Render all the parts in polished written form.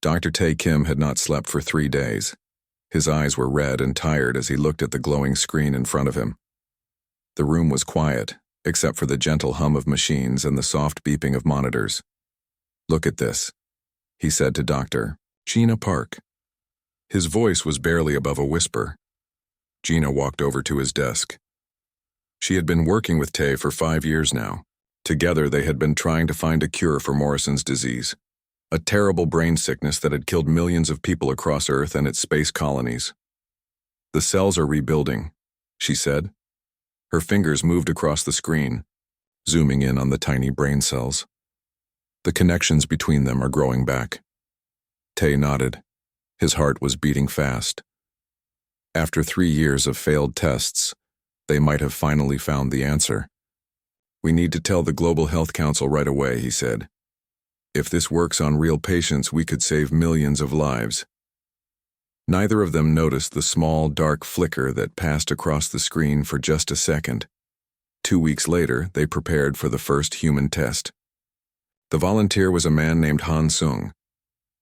Dr. Tae Kim had not slept for 3 days. His eyes were red and tired as he looked at the glowing screen in front of him. The room was quiet, except for the gentle hum of machines and the soft beeping of monitors. "Look at this," he said to Dr. Gina Park. His voice was barely above a whisper. Gina walked over to his desk. She had been working with Tae for 5 years now. Together they had been trying to find a cure for Morrison's disease, a terrible brain sickness that had killed millions of people across Earth and its space colonies. "The cells are rebuilding," she said. Her fingers moved across the screen, zooming in on the tiny brain cells. "The connections between them are growing back." Tae nodded. His heart was beating fast. After 3 years of failed tests, they might have finally found the answer. "We need to tell the Global Health Council right away," he said. "If this works on real patients, we could save millions of lives." Neither of them noticed the small, dark flicker that passed across the screen for just a second. 2 weeks later, they prepared for the first human test. The volunteer was a man named Han Sung.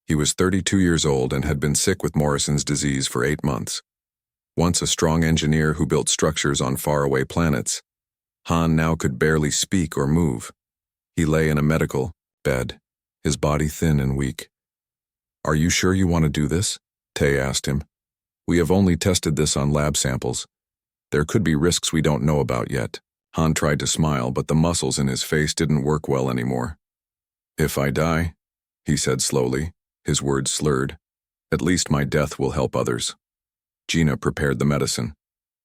He was 32 years old and had been sick with Morrison's disease for 8 months. Once a strong engineer who built structures on faraway planets, Han now could barely speak or move. He lay in a medical bed, his body thin and weak. "Are you sure you want to do this?" Tae asked him. "We have only tested this on lab samples. There could be risks we don't know about yet." Han tried to smile, but the muscles in his face didn't work well anymore. "If I die," he said slowly, his words slurred, "at least my death will help others." Gina prepared the medicine.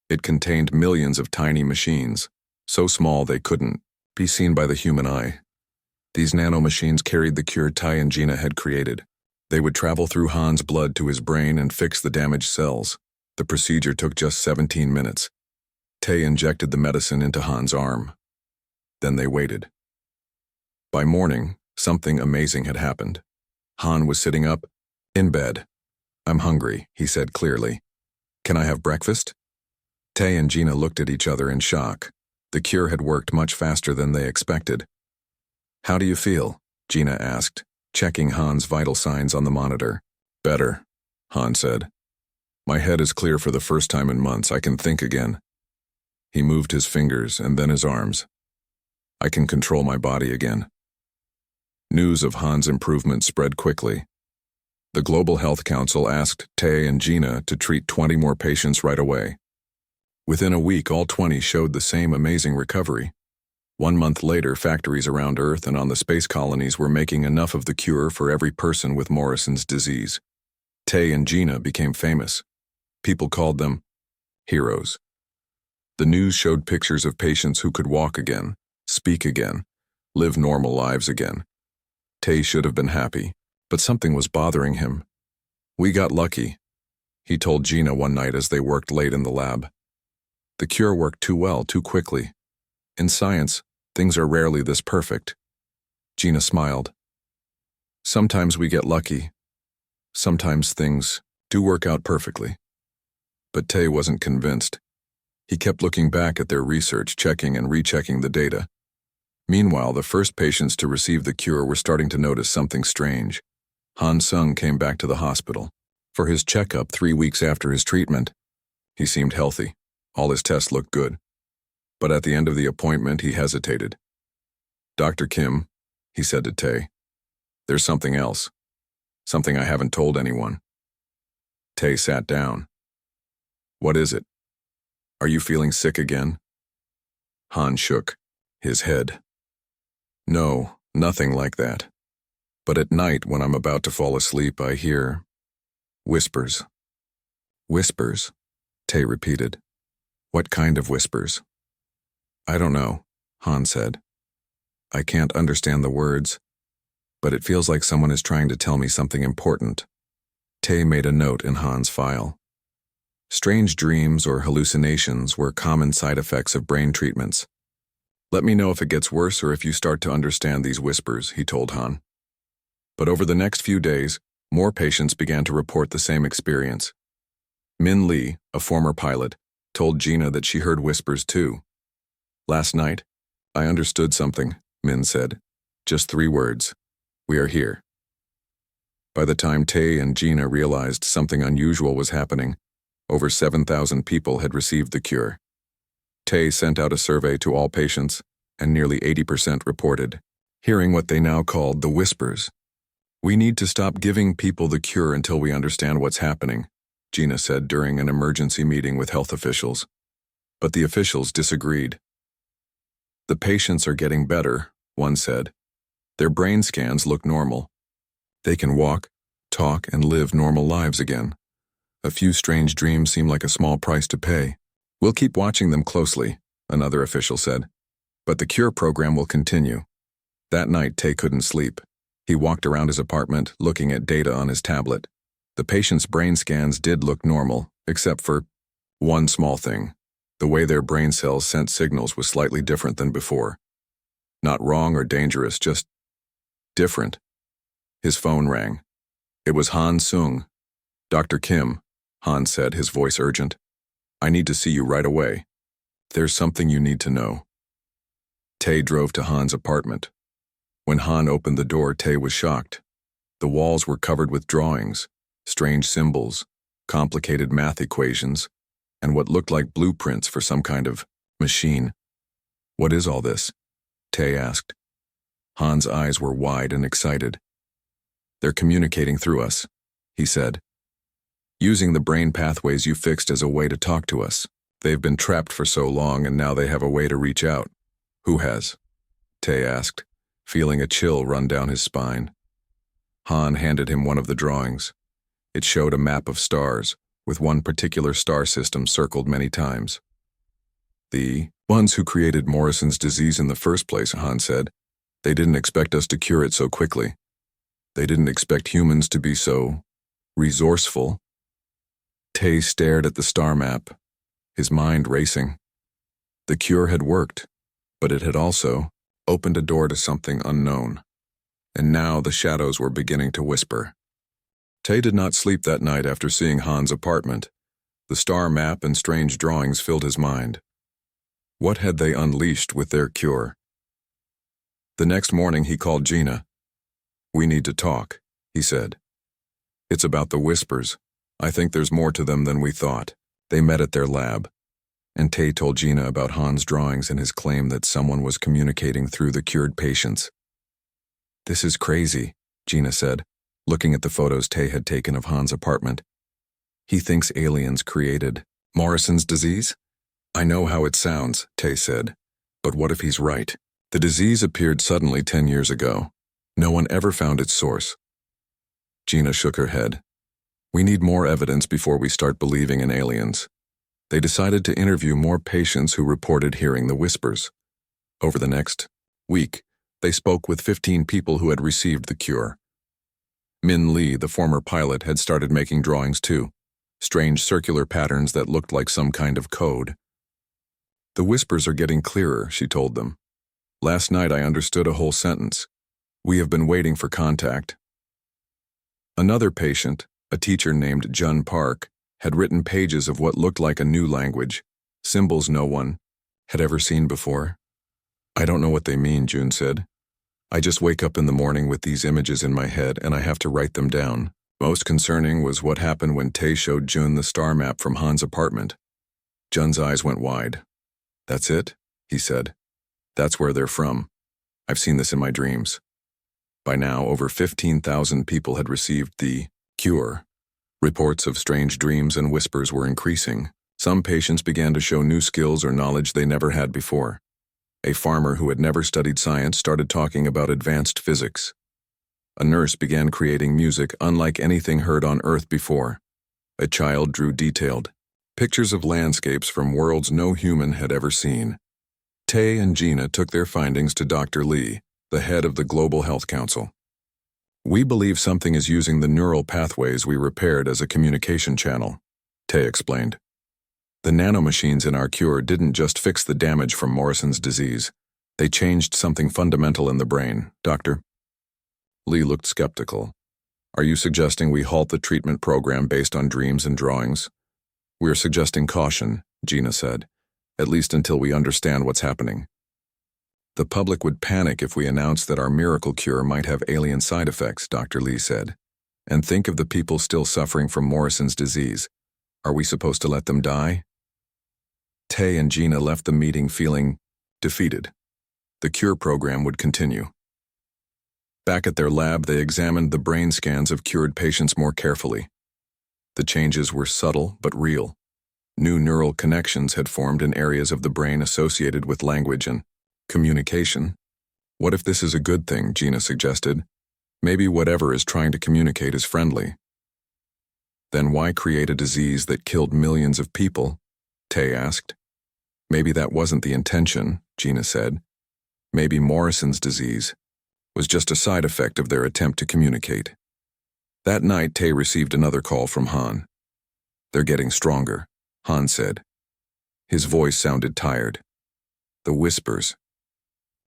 It contained millions of tiny machines, so small they couldn't be seen by the human eye. These nanomachines carried the cure Tae and Gina had created. They would travel through Han's blood to his brain and fix the damaged cells. The procedure took just 17 minutes. Tae injected the medicine into Han's arm. Then they waited. By morning, something amazing had happened. Han was sitting up, in bed. "I'm hungry," he said clearly. "Can I have breakfast?" Tae and Gina looked at each other in shock. The cure had worked much faster than they expected. "How do you feel?" Gina asked, checking Han's vital signs on the monitor. "Better," Han said. "My head is clear for the first time in months. I can think again." He moved his fingers and then his arms. "I can control my body again." News of Han's improvement spread quickly. The Global Health Council asked Tae and Gina to treat 20 more patients right away. Within a week, all 20 showed the same amazing recovery. 1 month later, factories around Earth and on the space colonies were making enough of the cure for every person with Morrison's disease. Tae and Gina became famous. People called them heroes. The news showed pictures of patients who could walk again, speak again, live normal lives again. Tae should have been happy, but something was bothering him. "We got lucky," he told Gina one night as they worked late in the lab. "The cure worked too well, too quickly. In science, things are rarely this perfect." Gina smiled. "Sometimes we get lucky. Sometimes things do work out perfectly." But Tae wasn't convinced. He kept looking back at their research, checking and rechecking the data. Meanwhile, the first patients to receive the cure were starting to notice something strange. Han Sung came back to the hospital for his checkup 3 weeks after his treatment. He seemed healthy. All his tests looked good. But at the end of the appointment, he hesitated. "Dr. Kim," he said to Tae, "there's something else. Something I haven't told anyone." Tae sat down. "What is it? Are you feeling sick again?" Han shook his head. "No, nothing like that. But at night, when I'm about to fall asleep, I hear whispers." "Whispers?" Tae repeated. "What kind of whispers?" "I don't know," Han said. "I can't understand the words, but it feels like someone is trying to tell me something important." Tae made a note in Han's file. Strange dreams or hallucinations were common side effects of brain treatments. "Let me know if it gets worse or if you start to understand these whispers," he told Han. But over the next few days, more patients began to report the same experience. Min Lee, a former pilot, told Gina that she heard whispers too. "Last night, I understood something," Min said. "Just 3 words. We are here." By the time Tay and Gina realized something unusual was happening, over 7,000 people had received the cure. Tay sent out a survey to all patients, and nearly 80% reported hearing what they now called the whispers. "We need to stop giving people the cure until we understand what's happening," Gina said during an emergency meeting with health officials. But the officials disagreed. "The patients are getting better," one said. "Their brain scans look normal. They can walk, talk, and live normal lives again. A few strange dreams seem like a small price to pay. We'll keep watching them closely," another official said. "But the cure program will continue." That night, Tay couldn't sleep. He walked around his apartment, looking at data on his tablet. The patient's brain scans did look normal, except for one small thing. The way their brain cells sent signals was slightly different than before. Not wrong or dangerous, just different. His phone rang. It was Han Sung. "Dr. Kim," Han said, his voice urgent. "I need to see you right away. There's something you need to know." Tay drove to Han's apartment. When Han opened the door, Tay was shocked. The walls were covered with drawings, strange symbols, complicated math equations, and what looked like blueprints for some kind of machine. "What is all this?" Tay asked. Han's eyes were wide and excited. "They're communicating through us," he said. "Using the brain pathways you fixed as a way to talk to us. They've been trapped for so long and now they have a way to reach out." "Who has?" Tay asked, feeling a chill run down his spine. Han handed him one of the drawings. It showed a map of stars, with one particular star system circled many times. "The ones who created Morrison's disease in the first place," Han said. "They didn't expect us to cure it so quickly. They didn't expect humans to be so resourceful." Tay stared at the star map, his mind racing. The cure had worked, but it had also opened a door to something unknown. And now the shadows were beginning to whisper. Tay did not sleep that night after seeing Han's apartment. The star map and strange drawings filled his mind. What had they unleashed with their cure? The next morning he called Gina. "We need to talk," he said. "It's about the whispers. I think there's more to them than we thought." They met at their lab, and Tay told Gina about Han's drawings and his claim that someone was communicating through the cured patients. "This is crazy," Gina said, looking at the photos Tay had taken of Han's apartment. "He thinks aliens created Morrison's disease?" "I know how it sounds," Tay said, "but what if he's right? The disease appeared suddenly 10 years ago. No one ever found its source." Gina shook her head. "We need more evidence before we start believing in aliens." They decided to interview more patients who reported hearing the whispers. Over the next week, they spoke with 15 people who had received the cure. Min Lee, the former pilot, had started making drawings too, strange circular patterns that looked like some kind of code. "The whispers are getting clearer," she told them. "Last night I understood a whole sentence. We have been waiting for contact." Another patient, a teacher named Jun Park, had written pages of what looked like a new language, symbols no one had ever seen before. "I don't know what they mean," Jun said. "I just wake up in the morning with these images in my head and I have to write them down." Most concerning was what happened when Tay showed Jun the star map from Han's apartment. Jun's eyes went wide. "That's it?" he said. "That's where they're from. I've seen this in my dreams." By now, over 15,000 people had received the cure. Reports of strange dreams and whispers were increasing. Some patients began to show new skills or knowledge they never had before. A farmer who had never studied science started talking about advanced physics. A nurse began creating music unlike anything heard on Earth before. A child drew detailed pictures of landscapes from worlds no human had ever seen. Tay and Gina took their findings to Dr. Lee, the head of the Global Health Council. "We believe something is using the neural pathways we repaired as a communication channel," Tay explained. "The nanomachines in our cure didn't just fix the damage from Morrison's disease. They changed something fundamental in the brain, Doctor." Lee looked skeptical. "Are you suggesting we halt the treatment program based on dreams and drawings?" "We're suggesting caution," Gina said, "at least until we understand what's happening. The public would panic if we announced that our miracle cure might have alien side effects," Dr. Lee said. And think of the people still suffering from Morrison's disease. Are we supposed to let them die? Tay and Gina left the meeting feeling defeated. The cure program would continue. Back at their lab, they examined the brain scans of cured patients more carefully. The changes were subtle but real. New neural connections had formed in areas of the brain associated with language and communication. What if this is a good thing, Gina suggested. Maybe whatever is trying to communicate is friendly. Then why create a disease that killed millions of people? Tay asked. Maybe that wasn't the intention, Gina said. Maybe Morrison's disease was just a side effect of their attempt to communicate. That night, Tay received another call from Han. They're getting stronger, Han said. His voice sounded tired. The whispers.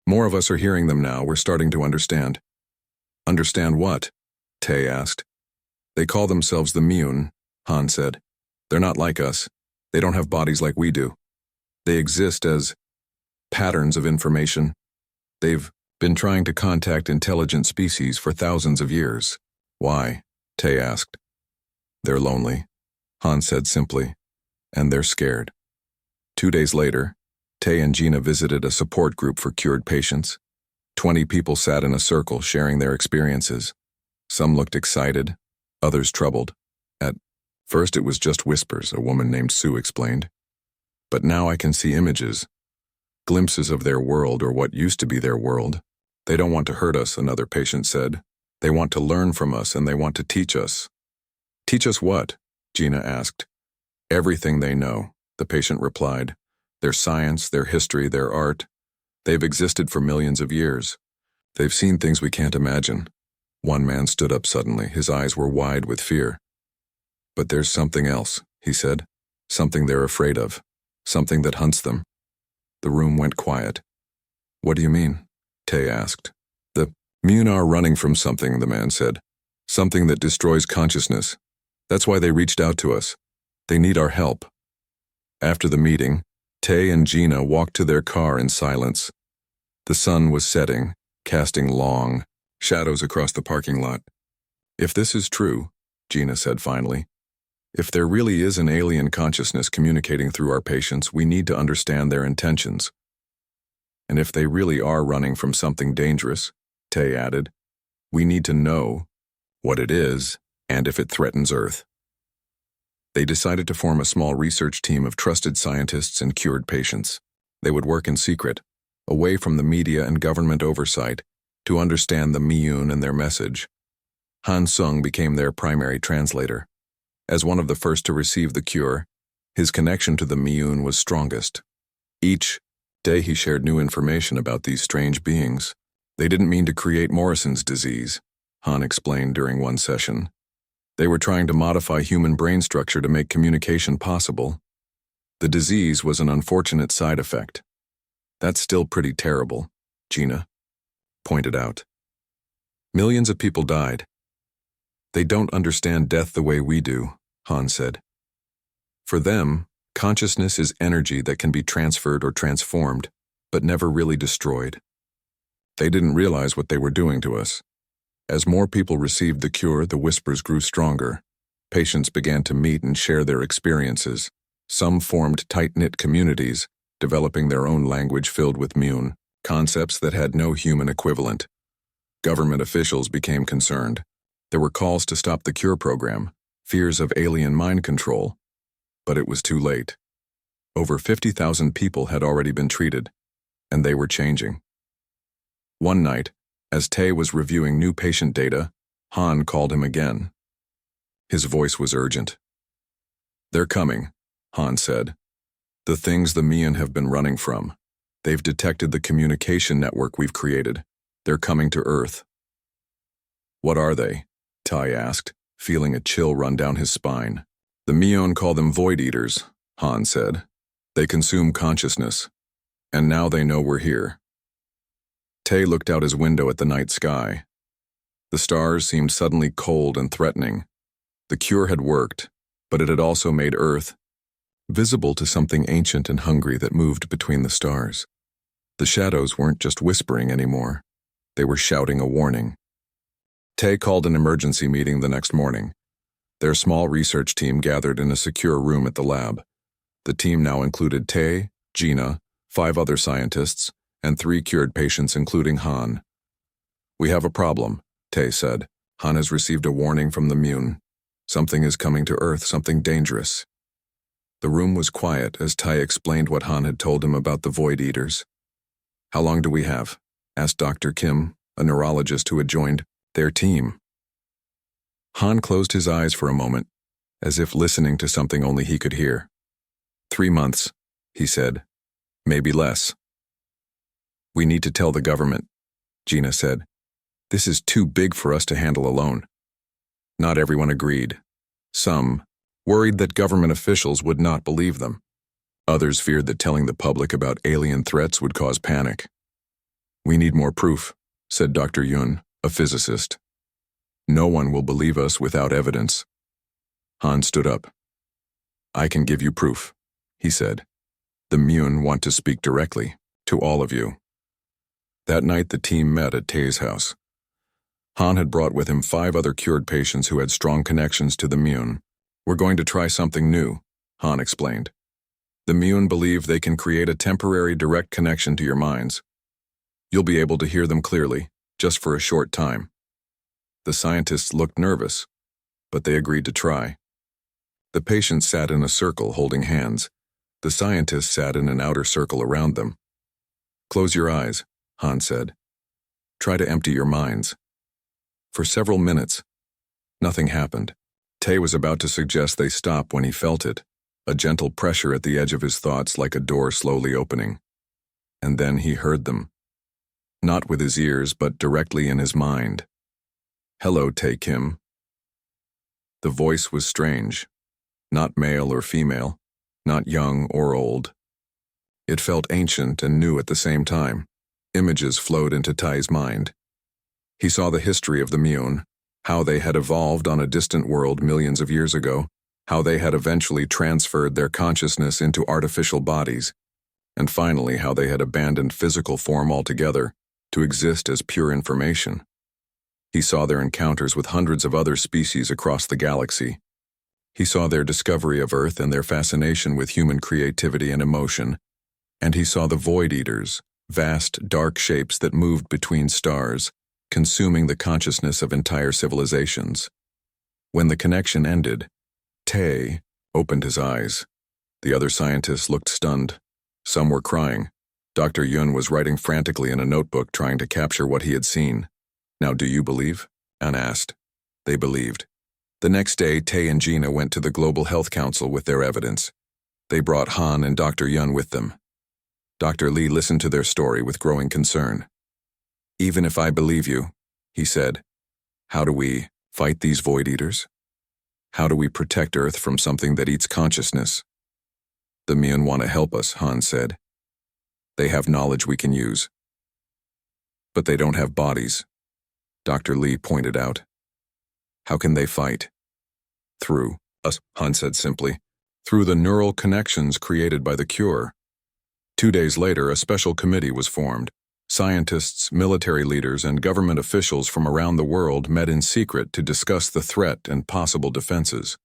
More of us are hearing them now. We're starting to understand. Understand what? Tay asked. They call themselves the Mune, Han said. They're not like us. They don't have bodies like we do. They exist as patterns of information. They've been trying to contact intelligent species for thousands of years. Why? Tay asked. They're lonely, Han said simply, and they're scared. 2 days later, Tay and Gina visited a support group for cured patients. 20 people sat in a circle sharing their experiences. Some looked excited, others troubled. At first it was just whispers, a woman named Sue explained. But now I can see images, glimpses of their world or what used to be their world. They don't want to hurt us, another patient said. They want to learn from us and they want to teach us. Teach us what? Gina asked. Everything they know, the patient replied. Their science, their history, their art. They've existed for millions of years. They've seen things we can't imagine. One man stood up suddenly, his eyes were wide with fear. But there's something else, he said. Something they're afraid of. Something that hunts them. The room went quiet. What do you mean? Tay asked. The Mune are running from something, the man said. Something that destroys consciousness. That's why they reached out to us. They need our help. After the meeting, Tay and Gina walked to their car in silence. The sun was setting, casting long shadows across the parking lot. If this is true, Gina said finally, if there really is an alien consciousness communicating through our patients, we need to understand their intentions. And if they really are running from something dangerous, Tay added, we need to know what it is and if it threatens Earth. They decided to form a small research team of trusted scientists and cured patients. They would work in secret, away from the media and government oversight, to understand the Miyun and their message. Han Sung became their primary translator. As one of the first to receive the cure, his connection to the Miyun was strongest. Each day he shared new information about these strange beings. They didn't mean to create Morrison's disease, Han explained during one session. They were trying to modify human brain structure to make communication possible. The disease was an unfortunate side effect. That's still pretty terrible, Gina pointed out. Millions of people died. They don't understand death the way we do, Han said. For them, consciousness is energy that can be transferred or transformed, but never really destroyed. They didn't realize what they were doing to us. As more people received the cure, the whispers grew stronger. Patients began to meet and share their experiences. Some formed tight-knit communities, developing their own language filled with Mune, concepts that had no human equivalent. Government officials became concerned. There were calls to stop the cure program, fears of alien mind control. But it was too late. Over 50,000 people had already been treated, and they were changing. One night, as Tay was reviewing new patient data, Han called him again. His voice was urgent. They're coming, Han said. The things the Mian have been running from. They've detected the communication network we've created. They're coming to Earth. What are they? Tai asked, feeling a chill run down his spine. The Mion call them Void Eaters, Han said. They consume consciousness. And now they know we're here. Tay looked out his window at the night sky. The stars seemed suddenly cold and threatening. The cure had worked, but it had also made Earth visible to something ancient and hungry that moved between the stars. The shadows weren't just whispering anymore. They were shouting a warning. Tay called an emergency meeting the next morning. Their small research team gathered in a secure room at the lab. The team now included Tay, Gina, 5 other scientists, and 3 cured patients including Han. "We have a problem," Tay said. "Han has received a warning from the Mune. Something is coming to Earth, something dangerous." The room was quiet as Tai explained what Han had told him about the Void Eaters. "How long do we have?" asked Dr. Kim, a neurologist who had joined their team. Han closed his eyes for a moment, as if listening to something only he could hear. 3 months, he said. "Maybe less." "We need to tell the government," Gina said. "This is too big for us to handle alone." Not everyone agreed. Some worried that government officials would not believe them. Others feared that telling the public about alien threats would cause panic. "We need more proof," said Dr. Yun, a physicist. "No one will believe us without evidence." Han stood up. "I can give you proof," he said. "The Mune want to speak directly to all of you." That night the team met at Tay's house. Han had brought with him 5 other cured patients who had strong connections to the Mune. "We're going to try something new," Han explained. "The Mune believe they can create a temporary direct connection to your minds. You'll be able to hear them clearly, just for a short time." The scientists looked nervous, but they agreed to try. The patients sat in a circle holding hands. The scientists sat in an outer circle around them. "Close your eyes," Han said. "Try to empty your minds." For several minutes, nothing happened. Tay was about to suggest they stop when he felt it, a gentle pressure at the edge of his thoughts like a door slowly opening. And then he heard them. Not with his ears, but directly in his mind. "Hello, Tay Kim." The voice was strange. Not male or female, not young or old. It felt ancient and new at the same time. Images flowed into Tai's mind. He saw the history of the Mune, how they had evolved on a distant world millions of years ago, how they had eventually transferred their consciousness into artificial bodies, and finally how they had abandoned physical form altogether to exist as pure information. He saw their encounters with hundreds of other species across the galaxy. He saw their discovery of Earth and their fascination with human creativity and emotion, and he saw the Void Eaters, vast, dark shapes that moved between stars, consuming the consciousness of entire civilizations. When the connection ended, Tay opened his eyes. The other scientists looked stunned. Some were crying. Dr. Yun was writing frantically in a notebook trying to capture what he had seen. "Now do you believe?" Anne asked. They believed. The next day, Tay and Gina went to the Global Health Council with their evidence. They brought Han and Dr. Yun with them. Dr. Lee listened to their story with growing concern. "Even if I believe you," he said, "how do we fight these Void Eaters? How do we protect Earth from something that eats consciousness?" "The Mune want to help us," Han said. "They have knowledge we can use. But they don't have bodies," Dr. Lee pointed out. "How can they fight?" "Through us," Han said simply. "Through the neural connections created by the cure." 2 days later, a special committee was formed. Scientists, military leaders, and government officials from around the world met in secret to discuss the threat and possible defenses.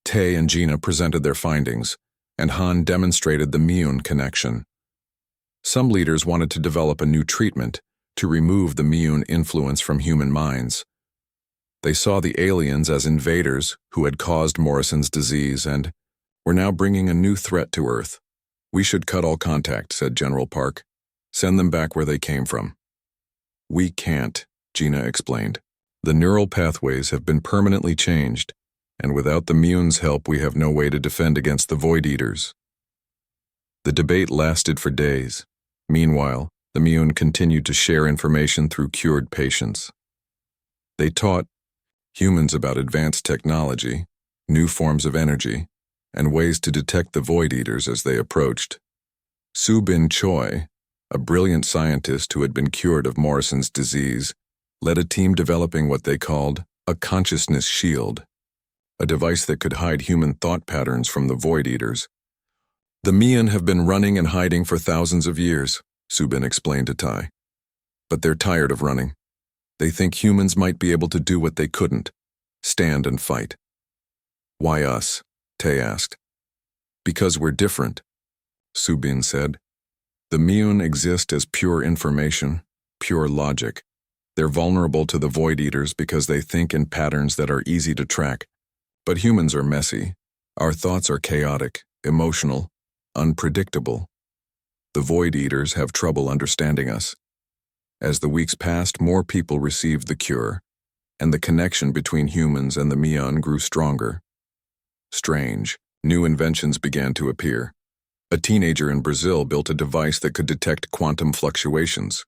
Tay and Gina presented their findings, and Han demonstrated the Mune connection. Some leaders wanted to develop a new treatment to remove the Mune influence from human minds. They saw the aliens as invaders who had caused Morrison's disease and were now bringing a new threat to Earth. "We should cut all contact," said General Park. "Send them back where they came from." "We can't," Gina explained. "The neural pathways have been permanently changed, and without the Mune's help we have no way to defend against the Void Eaters." The debate lasted for days. Meanwhile, the Mune continued to share information through cured patients. They taught humans about advanced technology, new forms of energy, and ways to detect the Void Eaters as they approached. Su Bin Choi, a brilliant scientist who had been cured of Morrison's disease, led a team developing what they called a consciousness shield, a device that could hide human thought patterns from the Void Eaters. "The Mian have been running and hiding for thousands of years," Su Bin explained to Tai. "But they're tired of running. They think humans might be able to do what they couldn't, stand and fight. Why us? Tay asked. Because we're different, Subin said. The Miyun exist as pure information, pure logic. They're vulnerable to the Void Eaters because they think in patterns that are easy to track. But humans are messy. Our thoughts are chaotic, emotional, unpredictable. The Void Eaters have trouble understanding us. As the weeks passed, more people received the cure, and the connection between humans and the Miyun grew stronger. Strange, new inventions began to appear. A teenager in Brazil built a device that could detect quantum fluctuations.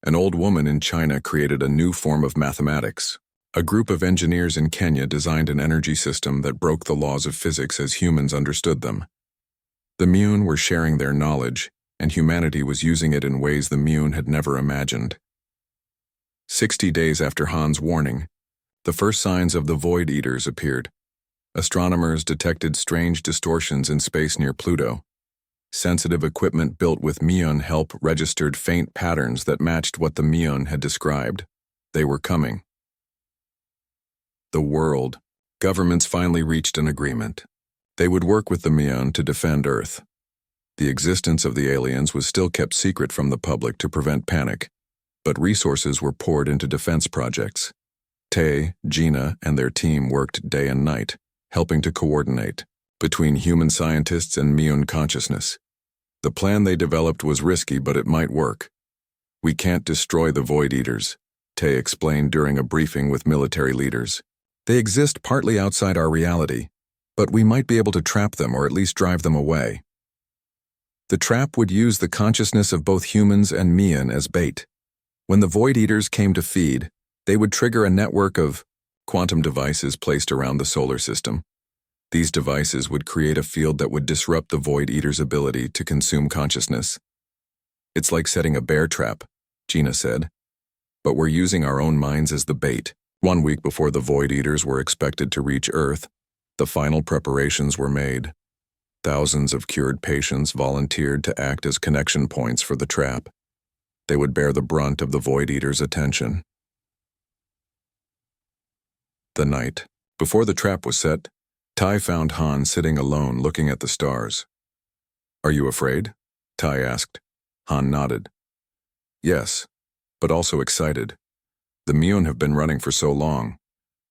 An old woman in China created a new form of mathematics. A group of engineers in Kenya designed an energy system that broke the laws of physics as humans understood them. The Miyun were sharing their knowledge, and humanity was using it in ways the Miyun had never imagined. 60 days after Han's warning, the first signs of the Void Eaters appeared. Astronomers detected strange distortions in space near Pluto. Sensitive equipment built with Miyun help registered faint patterns that matched what the Miyun had described. They were coming. The world. Governments finally reached an agreement. They would work with the Miyun to defend Earth. The existence of the aliens was still kept secret from the public to prevent panic, but resources were poured into defense projects. Tay, Gina, and their team worked day and night, helping to coordinate between human scientists and Miyun consciousness. The plan they developed was risky, but it might work. We can't destroy the Void Eaters, Tay explained during a briefing with military leaders. They exist partly outside our reality, but we might be able to trap them or at least drive them away. The trap would use the consciousness of both humans and Miyun as bait. When the Void Eaters came to feed, they would trigger a network of quantum devices placed around the solar system. These devices would create a field that would disrupt the Void Eaters' ability to consume consciousness. It's like setting a bear trap, Gina said. But we're using our own minds as the bait. 1 week before the Void Eaters were expected to reach Earth, the final preparations were made. Thousands of cured patients volunteered to act as connection points for the trap. They would bear the brunt of the Void Eaters' attention. The night before the trap was set, Tai found Han sitting alone looking at the stars. Are you afraid? Tai asked. Han nodded. Yes, but also excited. The Miyun have been running for so long.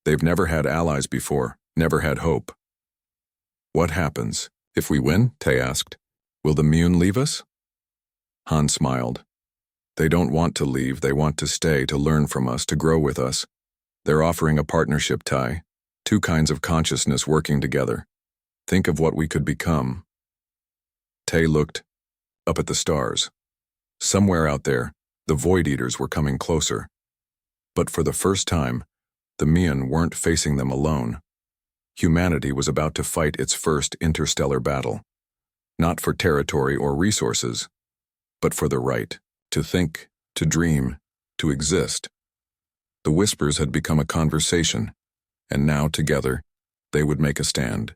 They've never had allies before, never had hope. What happens if we win? Tai asked. Will the Miyun leave us? Han smiled. They don't want to leave, they want to stay, to learn from us, to grow with us. They're offering a partnership, Tai. 2 kinds of consciousness working together. Think of what we could become. Tay looked up at the stars. Somewhere out there, the Void Eaters were coming closer. But for the first time, the Miyun weren't facing them alone. Humanity was about to fight its first interstellar battle. Not for territory or resources, but for the right to think, to dream, to exist. The whispers had become a conversation, and now together, they would make a stand.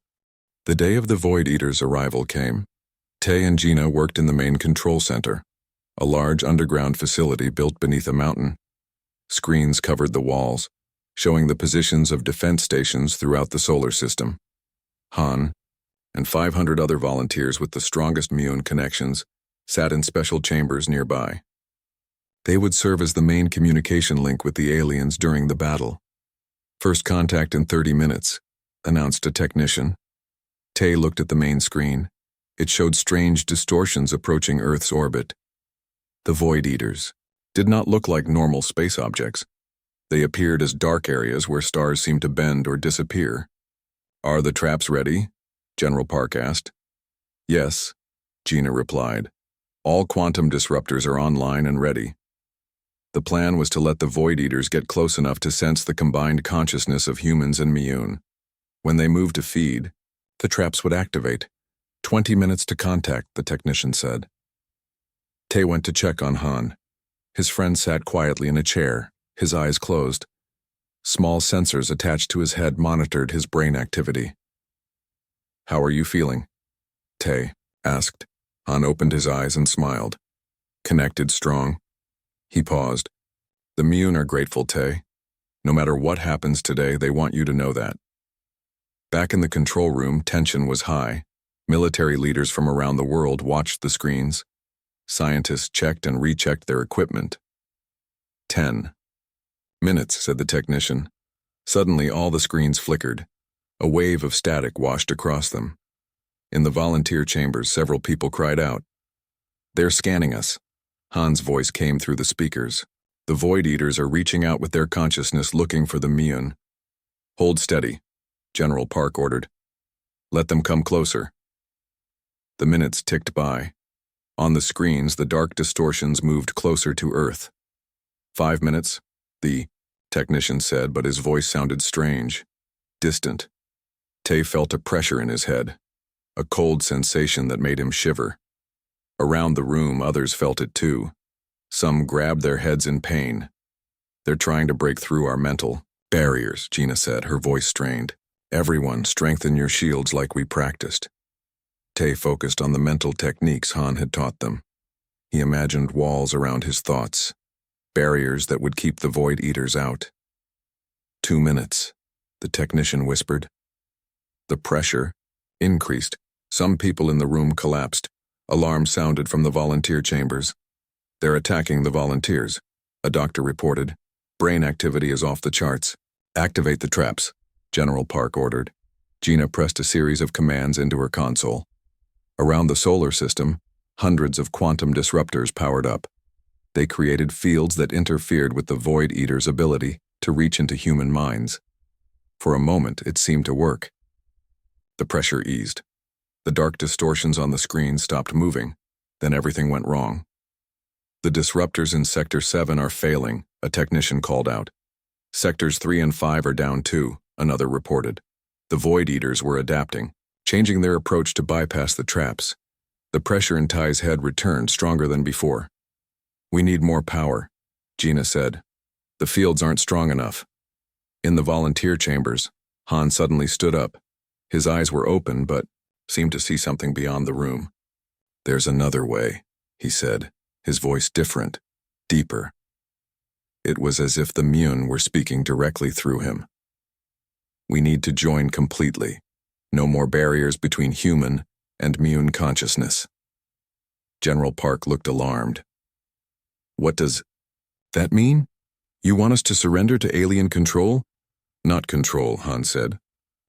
The day of the Void Eaters' arrival came. Tay and Gina worked in the main control center, a large underground facility built beneath a mountain. Screens covered the walls, showing the positions of defense stations throughout the solar system. Han and 500 other volunteers with the strongest Miyun connections sat in special chambers nearby. They would serve as the main communication link with the aliens during the battle. First contact in 30 minutes, announced a technician. Tay looked at the main screen. It showed strange distortions approaching Earth's orbit. The Void Eaters did not look like normal space objects. They appeared as dark areas where stars seemed to bend or disappear. Are the traps ready? General Park asked. Yes, Gina replied. All quantum disruptors are online and ready. The plan was to let the Void Eaters get close enough to sense the combined consciousness of humans and Miyun. When they moved to feed, the traps would activate. 20 minutes to contact, the technician said. Tay went to check on Han. His friend sat quietly in a chair, his eyes closed. Small sensors attached to his head monitored his brain activity. How are you feeling? Tay asked. Han opened his eyes and smiled. Connected, strong. He paused. The Mune are grateful, Tay. No matter what happens today, they want you to know that. Back in the control room, tension was high. Military leaders from around the world watched the screens. Scientists checked and rechecked their equipment. 10 minutes, said the technician. Suddenly, all the screens flickered. A wave of static washed across them. In the volunteer chambers, several people cried out. They're scanning us. Han's voice came through the speakers. The Void Eaters are reaching out with their consciousness looking for the Mune. Hold steady, General Park ordered. Let them come closer. The minutes ticked by. On the screens, the dark distortions moved closer to Earth. 5 minutes, the technician said, but his voice sounded strange, distant. Tay felt a pressure in his head, a cold sensation that made him shiver. Around the room, others felt it too. Some grabbed their heads in pain. They're trying to break through our mental barriers, Gina said, her voice strained. Everyone, strengthen your shields like we practiced. Tay focused on the mental techniques Han had taught them. He imagined walls around his thoughts, barriers that would keep the Void Eaters out. 2 minutes, the technician whispered. The pressure increased. Some people in the room collapsed. Alarms sounded from the volunteer chambers. They're attacking the volunteers, a doctor reported. Brain activity is off the charts. Activate the traps, General Park ordered. Gina pressed a series of commands into her console. Around the solar system, hundreds of quantum disruptors powered up. They created fields that interfered with the Void Eaters' ability to reach into human minds. For a moment, it seemed to work. The pressure eased. The dark distortions on the screen stopped moving. Then everything went wrong. The disruptors in Sector 7 are failing, a technician called out. Sectors 3 and 5 are down too, another reported. The Void Eaters were adapting, changing their approach to bypass the traps. The pressure in Ty's head returned, stronger than before. We need more power, Gina said. The fields aren't strong enough. In the volunteer chambers, Han suddenly stood up. His eyes were open, but seemed to see something beyond the room. There's another way, he said, his voice different, deeper. It was as if the Mune were speaking directly through him. We need to join completely. No more barriers between human and Mune consciousness. General Park looked alarmed. What does that mean? You want us to surrender to alien control? Not control, Han said.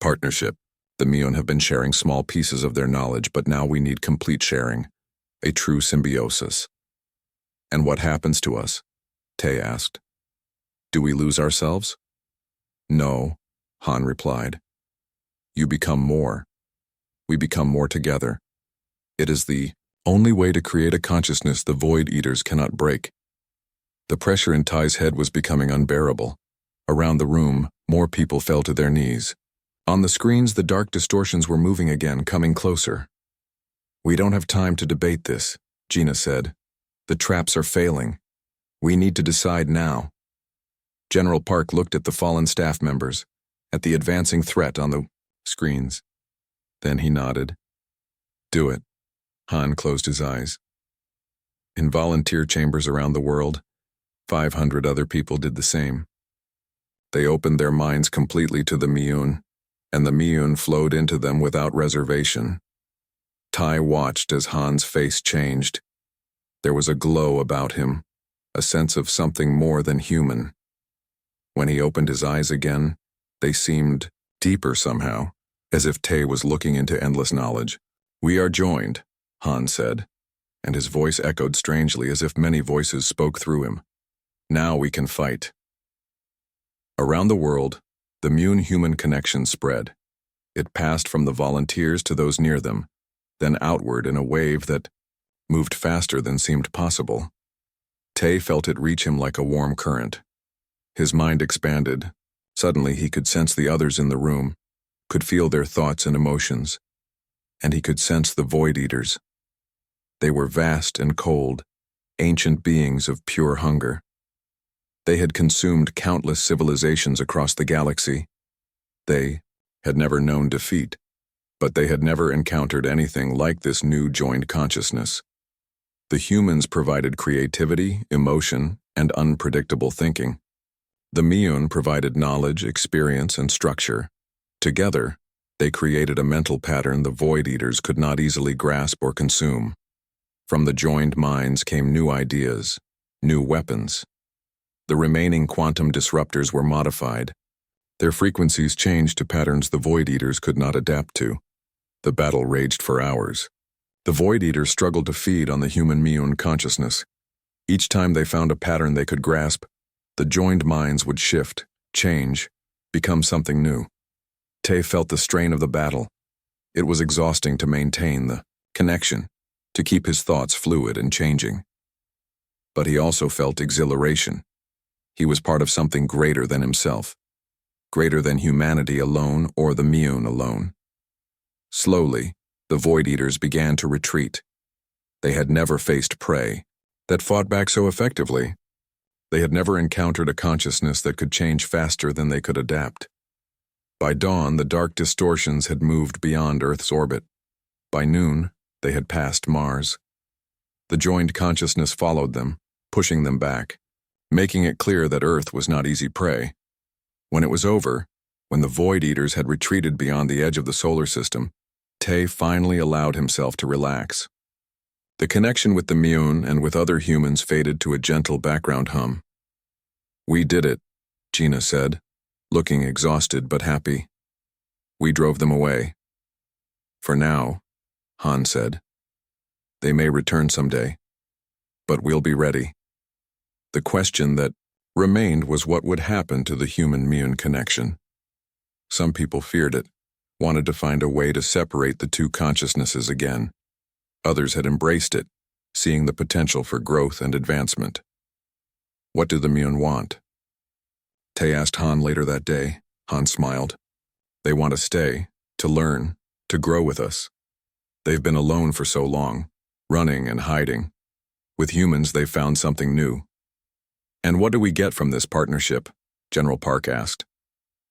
Partnership. The Mune have been sharing small pieces of their knowledge, but now we need complete sharing. A true symbiosis. And what happens to us? Tay asked. Do we lose ourselves? No, Han replied. You become more. We become more together. It is the only way to create a consciousness the Void Eaters cannot break. The pressure in Ty's head was becoming unbearable. Around the room, more people fell to their knees. On the screens, the dark distortions were moving again, coming closer. We don't have time to debate this, Gina said. The traps are failing. We need to decide now. General Park looked at the fallen staff members, at the advancing threat on the screens. Then he nodded. Do it. Han closed his eyes. In volunteer chambers around the world, 500 other people did the same. They opened their minds completely to the Mune, and the Mune flowed into them without reservation. Ty watched as Han's face changed. There was a glow about him, a sense of something more than human. When he opened his eyes again, they seemed deeper somehow, as if Tay was looking into endless knowledge. We are joined, Han said, and his voice echoed strangely as if many voices spoke through him. Now we can fight. Around the world, the Mune-human connection spread. It passed from the volunteers to those near them, then outward in a wave that moved faster than seemed possible. Tay felt it reach him like a warm current. His mind expanded. Suddenly he could sense the others in the room, could feel their thoughts and emotions, and he could sense the Void Eaters. They were vast and cold, ancient beings of pure hunger. They had consumed countless civilizations across the galaxy. They had never known defeat, but they had never encountered anything like this new joined consciousness. The humans provided creativity, emotion, and unpredictable thinking. The Miyun provided knowledge, experience, and structure. Together, they created a mental pattern the Void Eaters could not easily grasp or consume. From the joined minds came new ideas, new weapons. The remaining quantum disruptors were modified. Their frequencies changed to patterns the Void Eaters could not adapt to. The battle raged for hours. The Void Eaters struggled to feed on the human Miyun consciousness. Each time they found a pattern they could grasp, the joined minds would shift, change, become something new. Tay felt the strain of the battle. It was exhausting to maintain the connection, to keep his thoughts fluid and changing. But he also felt exhilaration. He was part of something greater than himself, greater than humanity alone or the Miyun alone. Slowly, the Void Eaters began to retreat. They had never faced prey that fought back so effectively. They had never encountered a consciousness that could change faster than they could adapt. By dawn, the dark distortions had moved beyond Earth's orbit. By noon, they had passed Mars. The joined consciousness followed them, pushing them back, making it clear that Earth was not easy prey. When it was over, when the Void Eaters had retreated beyond the edge of the solar system, Tay finally allowed himself to relax. The connection with the Miyun and with other humans faded to a gentle background hum. "We did it," Gina said, looking exhausted but happy. "We drove them away." "For now," Han said. "They may return someday, but we'll be ready." The question that remained was what would happen to the human-Miyun connection. Some people feared it, wanted to find a way to separate the two consciousnesses again. Others had embraced it, seeing the potential for growth and advancement. "What do the Miyun want?" Tay asked Han later that day. Han smiled. "They want to stay, to learn, to grow with us. They've been alone for so long, running and hiding. With humans, they've found something new." "And what do we get from this partnership?" General Park asked.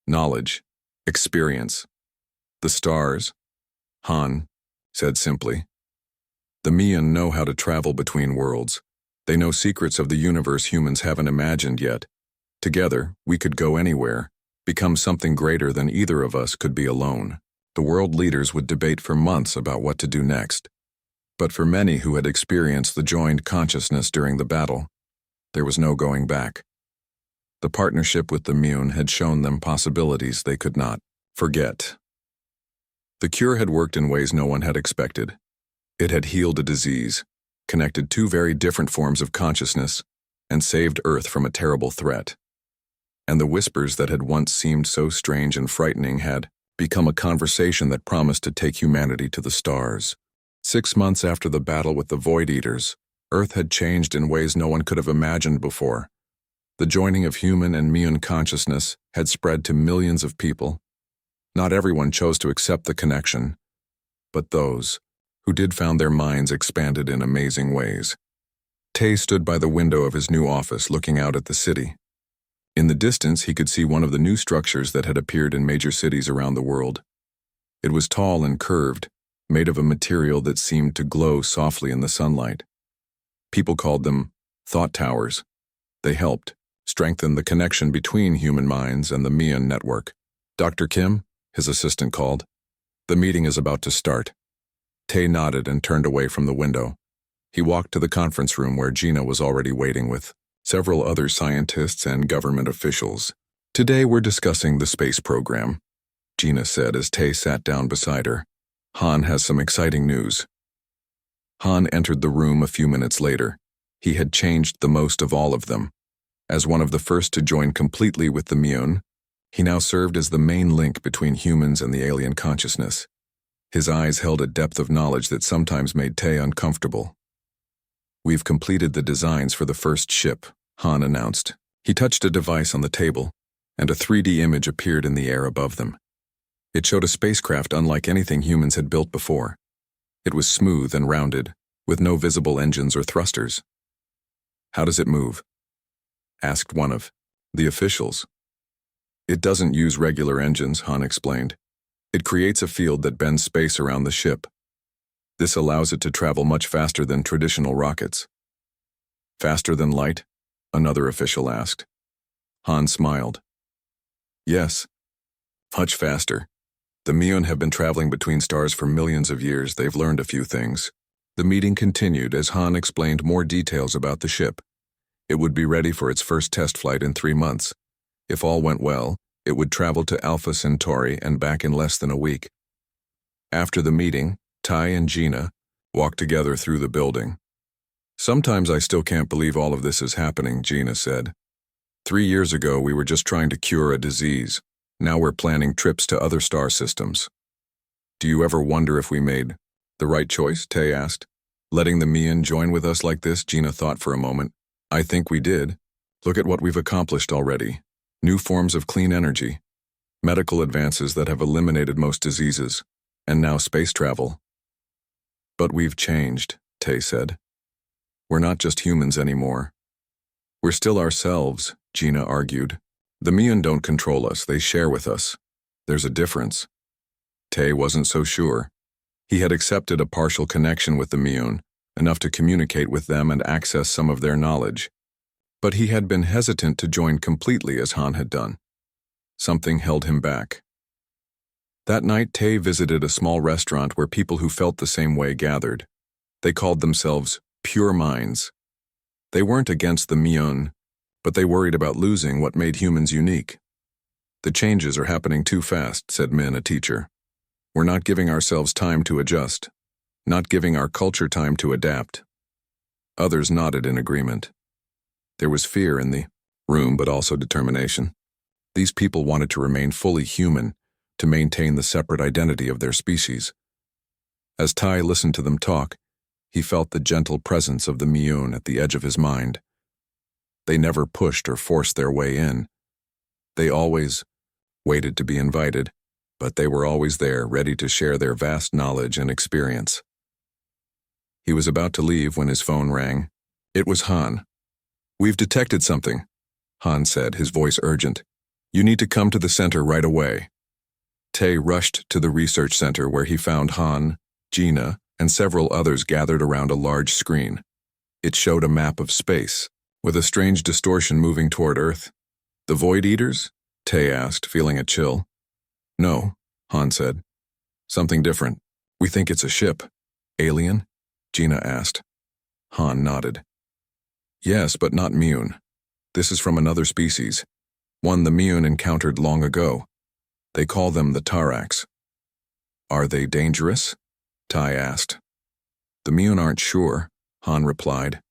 "Knowledge, experience. The stars," Han said simply. "The Miyun know how to travel between worlds. They know secrets of the universe humans haven't imagined yet. Together, we could go anywhere, become something greater than either of us could be alone." The world leaders would debate for months about what to do next. But for many who had experienced the joined consciousness during the battle, there was no going back. The partnership with the Miyun had shown them possibilities they could not forget. The cure had worked in ways no one had expected. It had healed a disease, connected two very different forms of consciousness, and saved Earth from a terrible threat. And the whispers that had once seemed so strange and frightening had become a conversation that promised to take humanity to the stars. 6 months after the battle with the Void Eaters, Earth had changed in ways no one could have imagined before. The joining of human and Miyun consciousness had spread to millions of people. Not everyone chose to accept the connection, but those who did found their minds expanded in amazing ways. Tay stood by the window of his new office looking out at the city. In the distance, he could see one of the new structures that had appeared in major cities around the world. It was tall and curved, made of a material that seemed to glow softly in the sunlight. People called them thought towers. They helped strengthen the connection between human minds and the Miyun network. "Dr. Kim," his assistant called. "The meeting is about to start." Tay nodded and turned away from the window. He walked to the conference room where Gina was already waiting with several other scientists and government officials. "Today we're discussing the space program," Gina said as Tay sat down beside her. "Han has some exciting news." Han entered the room a few minutes later. He had changed the most of all of them. As one of the first to join completely with the Miyun, he now served as the main link between humans and the alien consciousness. His eyes held a depth of knowledge that sometimes made Tay uncomfortable. "We've completed the designs for the first ship," Han announced. He touched a device on the table, and a 3D image appeared in the air above them. It showed a spacecraft unlike anything humans had built before. It was smooth and rounded, with no visible engines or thrusters. "How does it move?" asked one of the officials. "It doesn't use regular engines," Han explained. "It creates a field that bends space around the ship. This allows it to travel much faster than traditional rockets." "Faster than light?" another official asked. Han smiled. Yes. Much faster. The Miun have been traveling between stars for millions of years. They've learned a few things. The meeting continued as Han explained more details about the ship. It would be ready for its first test flight in 3 months. If all went well, it would travel to Alpha Centauri and back in less than a week. After the meeting, Tai and Gina walked together through the building. Sometimes I still can't believe all of this is happening, Gina said. 3 years ago, we were just trying to cure a disease. Now we're planning trips to other star systems. Do you ever wonder if we made the right choice? Tai asked. Letting the Mian join with us like this, Gina thought for a moment. I think we did. Look at what we've accomplished already. New forms of clean energy, medical advances that have eliminated most diseases, and now space travel. But we've changed, Tai said. We're not just humans anymore. We're still ourselves, Gina argued. The Mian don't control us, they share with us. There's a difference. Tai wasn't so sure. He had accepted a partial connection with the Miun, enough to communicate with them and access some of their knowledge. But he had been hesitant to join completely as Han had done. Something held him back. That night, Tai visited a small restaurant where people who felt the same way gathered. They called themselves Pure Minds. They weren't against the Miun, but they worried about losing what made humans unique. The changes are happening too fast, said Min, a teacher. We're not giving ourselves time to adjust, not giving our culture time to adapt. Others nodded in agreement. There was fear in the room, but also determination. These people wanted to remain fully human, to maintain the separate identity of their species. As Tai listened to them talk, he felt the gentle presence of the Miun at the edge of his mind. They never pushed or forced their way in. They always waited to be invited, but they were always there, ready to share their vast knowledge and experience. He was about to leave when his phone rang. It was Han. We've detected something, Han said, his voice urgent. You need to come to the center right away. Tai rushed to the research center where he found Han, Gina, and several others gathered around a large screen. It showed a map of space, with a strange distortion moving toward Earth. The Void Eaters? Tai asked, feeling a chill. No, Han said. Something different. We think it's a ship. Alien? Gina asked. Han nodded. Yes, but not Miun. This is from another species, one the Miun encountered long ago. They call them the Tarax. Are they dangerous? Tai asked. The Miun aren't sure, Han replied.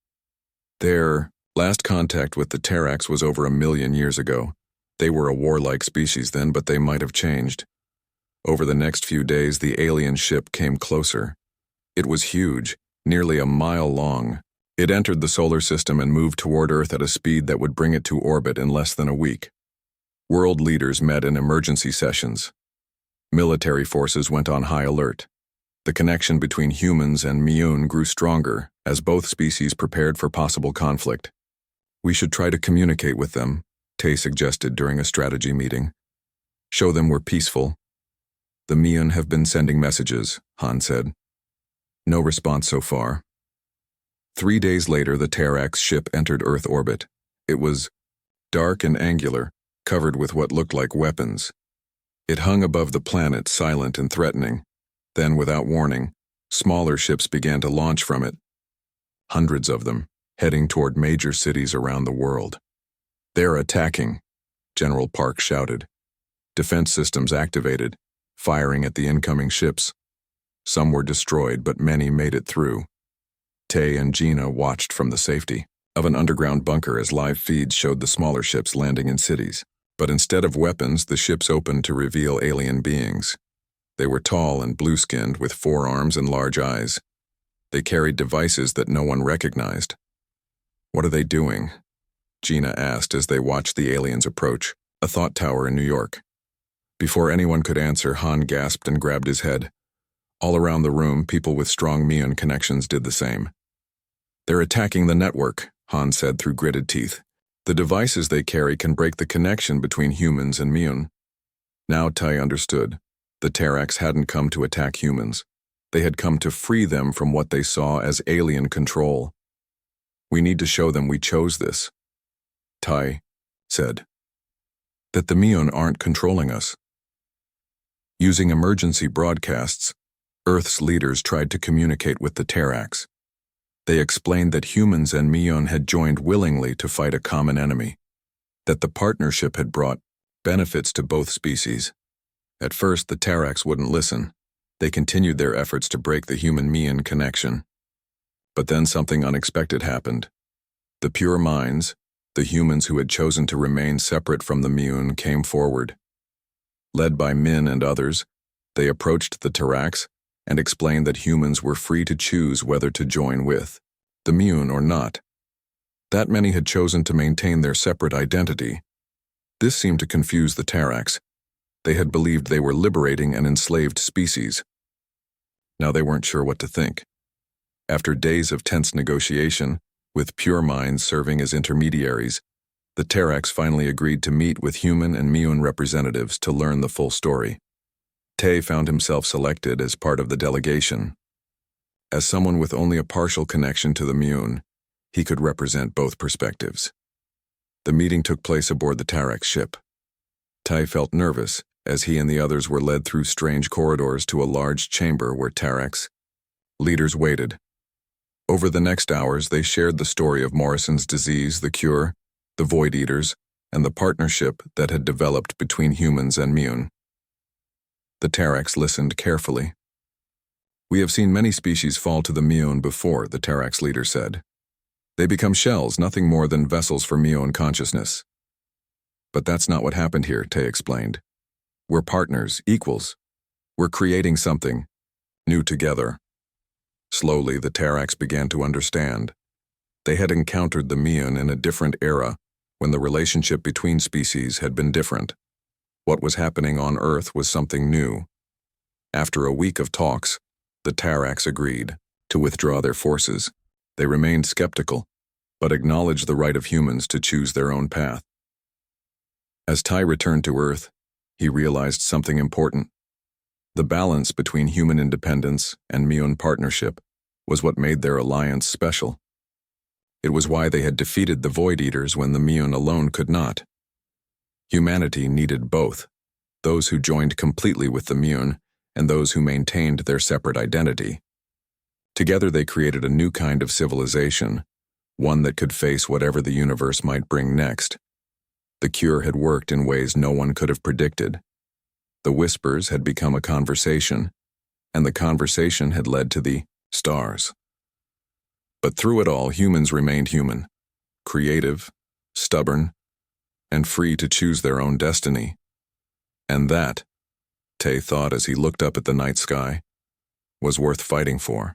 Their last contact with the Tarax was over 1 million years ago. They were a warlike species then, but they might have changed. Over the next few days, the alien ship came closer. It was huge, nearly 1 mile long. It entered the solar system and moved toward Earth at a speed that would bring it to orbit in less than a week. World leaders met in emergency sessions. Military forces went on high alert. The connection between humans and Miun grew stronger as both species prepared for possible conflict. We should try to communicate with them, Tai suggested during a strategy meeting. Show them we're peaceful. The Miun have been sending messages, Han said. No response so far. 3 days later, the Tarax ship entered Earth orbit. It was dark and angular, covered with what looked like weapons. It hung above the planet, silent and threatening. Then, without warning, smaller ships began to launch from it. Hundreds of them, heading toward major cities around the world. They're attacking, General Park shouted. Defense systems activated, firing at the incoming ships. Some were destroyed, but many made it through. Tai and Gina watched from the safety of an underground bunker as live feeds showed the smaller ships landing in cities. But instead of weapons, the ships opened to reveal alien beings. They were tall and blue-skinned with 4 arms and large eyes. They carried devices that no one recognized. What are they doing? Gina asked as they watched the aliens approach, a thought tower in New York. Before anyone could answer, Han gasped and grabbed his head. All around the room, people with strong Miun connections did the same. They're attacking the network, Han said through gritted teeth. The devices they carry can break the connection between humans and Miun. Now Tai understood. The Tarax hadn't come to attack humans. They had come to free them from what they saw as alien control. We need to show them we chose this. Tai said. That the Mion aren't controlling us. Using emergency broadcasts, Earth's leaders tried to communicate with the Terrax. They explained that humans and Mion had joined willingly to fight a common enemy, that the partnership had brought benefits to both species. At first, the Terrax wouldn't listen. They continued their efforts to break the human-Mion connection. But then something unexpected happened. The pure minds, the humans who had chosen to remain separate from the Mion, came forward. Led by Min and others, they approached the Terrax and explained that humans were free to choose whether to join with the Mion or not. That many had chosen to maintain their separate identity. This seemed to confuse the Terrax. They had believed they were liberating an enslaved species. Now they weren't sure what to think. After days of tense negotiation, with pure minds serving as intermediaries, the Terrax finally agreed to meet with human and Mion representatives to learn the full story. Tay found himself selected as part of the delegation. As someone with only a partial connection to the Mion, he could represent both perspectives. The meeting took place aboard the Terrax ship. Tai felt nervous as he and the others were led through strange corridors to a large chamber where Terrax leaders waited. Over the next hours, they shared the story of Morrison's disease, the cure, the Void Eaters, and the partnership that had developed between humans and Mion. The Terrax listened carefully. We have seen many species fall to the Mion before, the Terrax leader said. They become shells, nothing more than vessels for Mion consciousness. But that's not what happened here, Tay explained. We're partners, equals. We're creating something new together. Slowly, the Terrax began to understand. They had encountered the Mion in a different era, when the relationship between species had been different. What was happening on Earth was something new. After a week of talks, the Terrax agreed to withdraw their forces. They remained skeptical, but acknowledged the right of humans to choose their own path. As Tai returned to Earth, he realized something important. The balance between human independence and Mion partnership was what made their alliance special. It was why they had defeated the Void Eaters when the Mion alone could not. Humanity needed both, those who joined completely with the Mion and those who maintained their separate identity. Together they created a new kind of civilization, one that could face whatever the universe might bring next. The cure had worked in ways no one could have predicted. The whispers had become a conversation, and the conversation had led to the stars. But through it all, humans remained human, creative, stubborn, and free to choose their own destiny. And that, Tay thought as he looked up at the night sky, was worth fighting for.